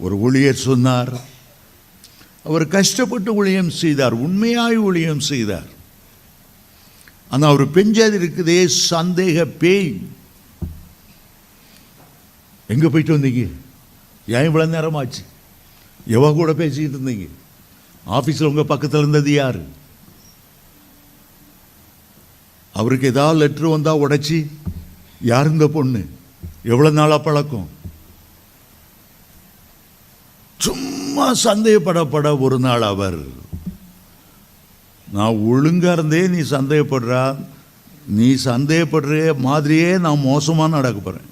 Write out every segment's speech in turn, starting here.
ஒரு ஊழியர் சொன்னார், அவர் கஷ்டப்பட்டு ஊழியம் செய்தார், உண்மையாய் ஊழியம் செய்தார். ஆனால் அவர் பெஞ்சது இருக்குதே சந்தேக பேய். எங்கே போயிட்டு வந்தீங்க? ஏன் இவ்வளோ நேரமாச்சு? எவ கூட பேசிக்கிட்டு இருந்தீங்க? ஆஃபீஸில் உங்கள் பக்கத்தில் இருந்தது யார்? அவருக்கு ஏதாவது லெட்ரு வந்தால் உடைச்சி, யார் இந்த பொண்ணு, எவ்வளோ நாளாக பழக்கம்? சும்மா சந்தேகப்படப்பட ஒரு நாள் அவர், நான் ஒழுங்கா இருந்தே நீ சந்தேகப்படுறா, நீ சந்தேகப்படுற மாதிரியே நான் மோசமாக நடக்க போகிறேன்.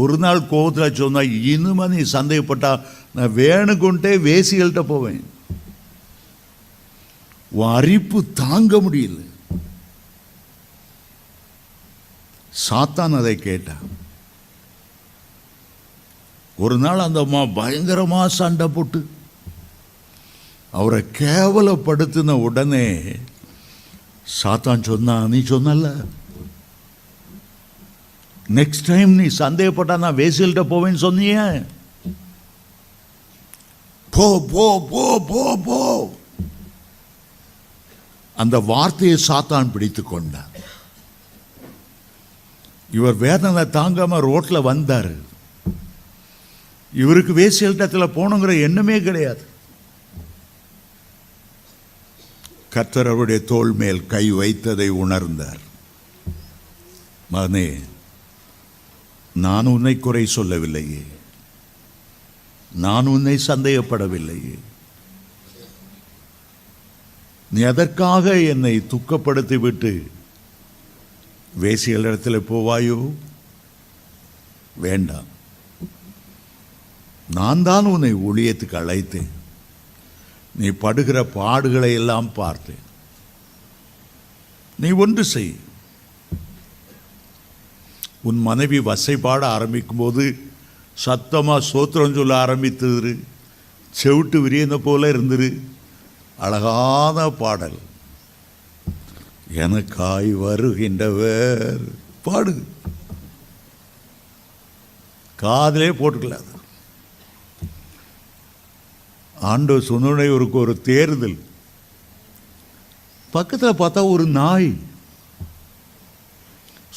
ஒரு நாள் கோபத்தில் சொன்னா, இனிமே நீ சந்தேகப்பட்டா நான் வேணுக்கொண்டே வேசிகள்கிட்ட போவேன். உன் அரிப்பு தாங்க முடியல. சாத்தான் அதை கேட்டான். ஒரு நாள் அந்த அம்மா பயங்கரமா சண்டை போட்டு அவரை கேவலப்படுத்தின உடனே சாத்தான் சொன்னா, நீ சொன்னல நெக்ஸ்ட் டைம் நீ சந்தேகப்பட்டா நான் வேசிகள்கிட்ட போவேன்னு சொன்னிய, போ போ போ போ போ. அந்த வார்த்தையை சாத்தான் பிடித்து கொண்டார். இவர் வேதனை தாங்காம ரோட்ல வந்தார். இவருக்கு வேசியல்டத்தில் போகணுங்கிற எண்ணமே கிடையாது. கர்த்தர் அவருடைய தோள் மேல் கை வைத்ததை உணர்ந்தார். மகனே, நான் உன்னை குறை சொல்லவில்லையே, நான் உன்னை சந்தேகப்படவில்லையே, நீ அதற்காக என்னை துக்கப்படுத்தி விட்டு வேசிகள் இடத்துல போவாயோ? வேண்டாம், நான் தான் உன்னை ஊழியத்துக்கு அழைத்தேன். நீ படுகிற பாடுகளை எல்லாம் பார்த்தேன். நீ ஒன்று செய், உன் மனைவி வசைப்பாட ஆரம்பிக்கும் போது சத்தமாக சோத்திரம் சொல்ல ஆரம்பித்தது, செவிட்டு விரியன போல இருந்தது. அழகான பாடல், எனக்காய் வருகின்றவர் பாடு, காதலே போட்டுக்கலாது. ஆண்டவர் சொன்ன ஒரு தேர்தல். பக்கத்தில் பார்த்தா ஒரு நாய்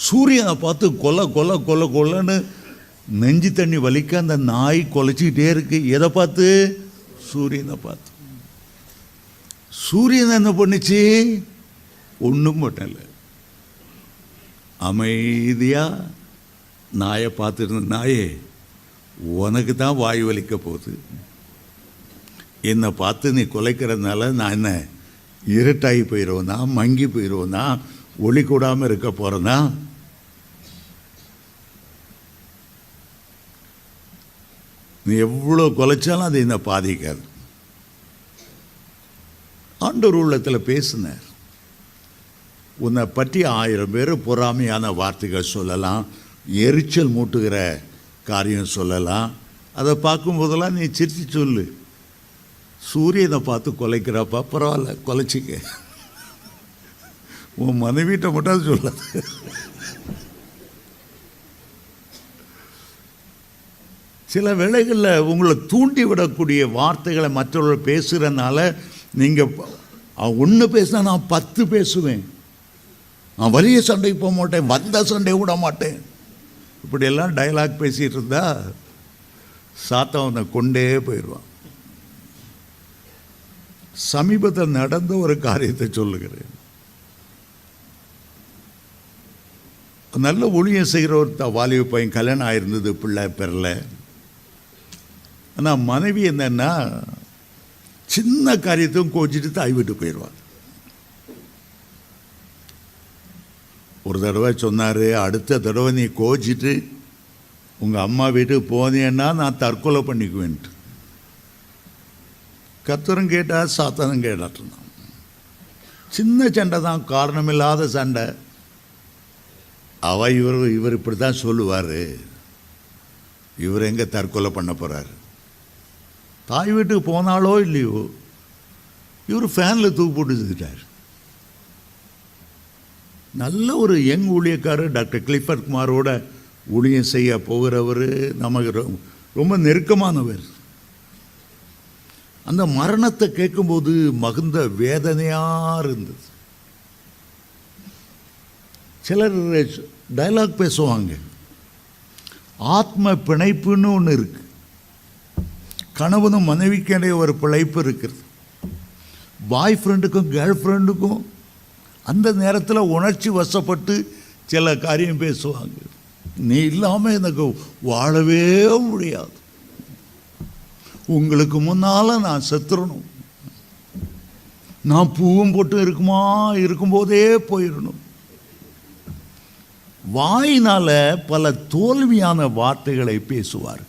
சூரியனை பார்த்து கொல்ல கொல்ல கொல்ல கொல்லன்னு நெஞ்சு தண்ணி வலிக்க அந்த நாய் கொலைச்சிக்கிட்டே இருக்கு. எதை பார்த்து? சூரியனை பார்த்து. சூரியன் என்ன பண்ணுச்சு? ஒன்றும் பண்ணல. அமைதியா நாயை பார்த்துருந்த, நாயே உனக்கு தான் வாயு வலிக்க போகுது, என்னை பார்த்து நீ குலைக்கிறதுனால நான் என்ன இருட்டாகி போயிடுவேனா, மங்கி போயிடுவேனா, ஒளி கூடாமல் இருக்க போகிறேன்னா? நீ எவ்வளோ குலைச்சாலும் அது என்னை பாதிக்காது. ஆண்டவர் உள்ளத்தில் பேசினார். உன்னை பற்றி 1000 பேர் பொறாமையான வார்த்தைகள் சொல்லலாம், எரிச்சல் மூட்டுகிற காரியம் சொல்லலாம். அதை பார்க்கும்போதெல்லாம் நீ சிரிச்சு சொல்லு, சூரியனை பார்த்து கொலைக்கிறப்பா பரவாயில்ல, கொலைச்சிக்க, உன் மனைவிட்ட மட்டும் சொல்லாது. சில வேளைகளில் உங்களை தூண்டி விடக்கூடிய வார்த்தைகளை மற்றவர்கள் பேசுகிறனால நீங்கள் ஒன்று பேசினா நான் 10 பேசுவேன், நான் வலிய சண்டைக்கு போக மாட்டேன், வந்த சண்டை விட மாட்டேன், இப்படியெல்லாம் டயலாக் பேசிகிட்டு இருந்தா சாத்தவனை கொண்டே போயிடுவான். சமீபத்தில் நடந்த ஒரு காரியத்தை சொல்லுகிறேன். நல்ல ஊழியம் செய்கிற ஒரு வாலிப பையன், கல்யாணம் ஆயிருந்தது, பிள்ளை பெறல. ஆனால் மனைவி என்னன்னா சின்ன காரியத்தையும் கோச்சிட்டு தாய் விட்டு போயிடுவார். ஒரு தடவை சொன்னார், அடுத்த தடவை நீ கோச்சிட்டு உங்கள் அம்மா வீட்டுக்கு போனீன்னா நான் தற்கொலை பண்ணிக்குவேன்ட்டு. கர்த்தரும் கேட்டா, சாத்தானும் கேட்டான். சின்ன சண்டை தான், காரணமில்லாத சண்டை. இவர் இப்படி தான் சொல்லுவார், இவர் எங்கே தற்கொலை பண்ண போகிறார்? தாய் வீட்டுக்கு போனாலோ இல்லையோ இவர் ஃபேனில் தூக்கு போட்டு செஞ்சுட்டார். நல்ல ஒரு யங் ஊழியக்காரர், டாக்டர் கிளிஃபர்ட் குமாரோட ஊழியம் செய்ய போகிறவர், நமக்கு ரொம்ப நெருக்கமானவர். அந்த மரணத்தை கேட்கும்போது மகுந்த வேதனையாக இருந்தது. சிலர் டைலாக் பேசுவாங்க, ஆத்ம பிணைப்புன்னு ஒன்று இருக்கு. கணவனும் மனைவிக்கிடையே ஒரு பிழைப்பு இருக்கிறது. பாய் ஃப்ரெண்டுக்கும் கேர்ள் ஃப்ரெண்டுக்கும் அந்த நேரத்தில் உணர்ச்சி வசப்பட்டு சில காரியம் பேசுவாங்க. நீ இல்லாமல் எனக்கு வாழவே முடியாது, உங்களுக்கு முன்னால் நான் செத்துறணும், நான் பூவும் போட்டு இருக்கும்போதே போயிடணும். வாயினால் பல தோல்வியான வார்த்தைகளை பேசுவார்,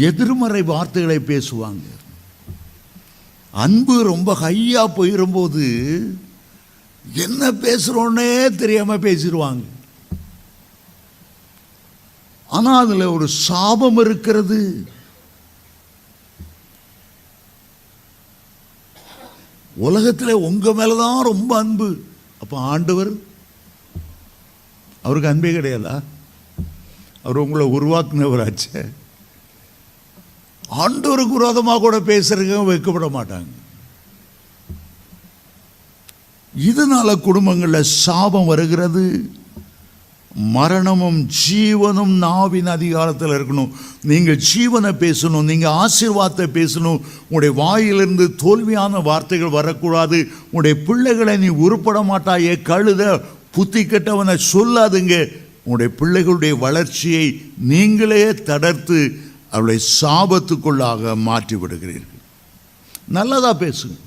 எதிர்மறை வார்த்தைகளை பேசுவாங்க. அன்பு ரொம்ப ஹையா போயிடும்போது என்ன பேசுகிறோன்னே தெரியாமல் பேசிடுவாங்க. ஆனால் அதில் ஒரு சாபம் இருக்கிறது. உலகத்தில் உங்கள் மேலே தான் ரொம்ப அன்பு. அப்போ ஆண்டவர், அவருக்கு அன்பே கிடையாதா? அவர் உங்களை உருவாக்குனவராச்சே. ஆண்டவருக்கு விரோதமாக கூட பேசுறதுக்கு வைக்கப்பட மாட்டாங்க. இதனால குடும்பங்களில் சாபம் வருகிறது. மரணமும் ஜீவனும் நாவின் அதிகாரத்தில் இருக்கணும். நீங்கள் ஜீவனை பேசணும், நீங்கள் ஆசீர்வாதத்தை பேசணும். உங்களுடைய வாயிலிருந்து தோல்வியான வார்த்தைகள் வரக்கூடாது. உங்களுடைய பிள்ளைகளை நீ உருப்பட மாட்டாயே, கழுத புத்தி கெட்டவனை சொல்லாதுங்க. உங்களுடைய பிள்ளைகளுடைய வளர்ச்சியை நீங்களே தடுத்து அவளை சாபத்துக்குள்ளாக மாற்றி விடுகிறீர்கள். நல்லதா பேசுங்க.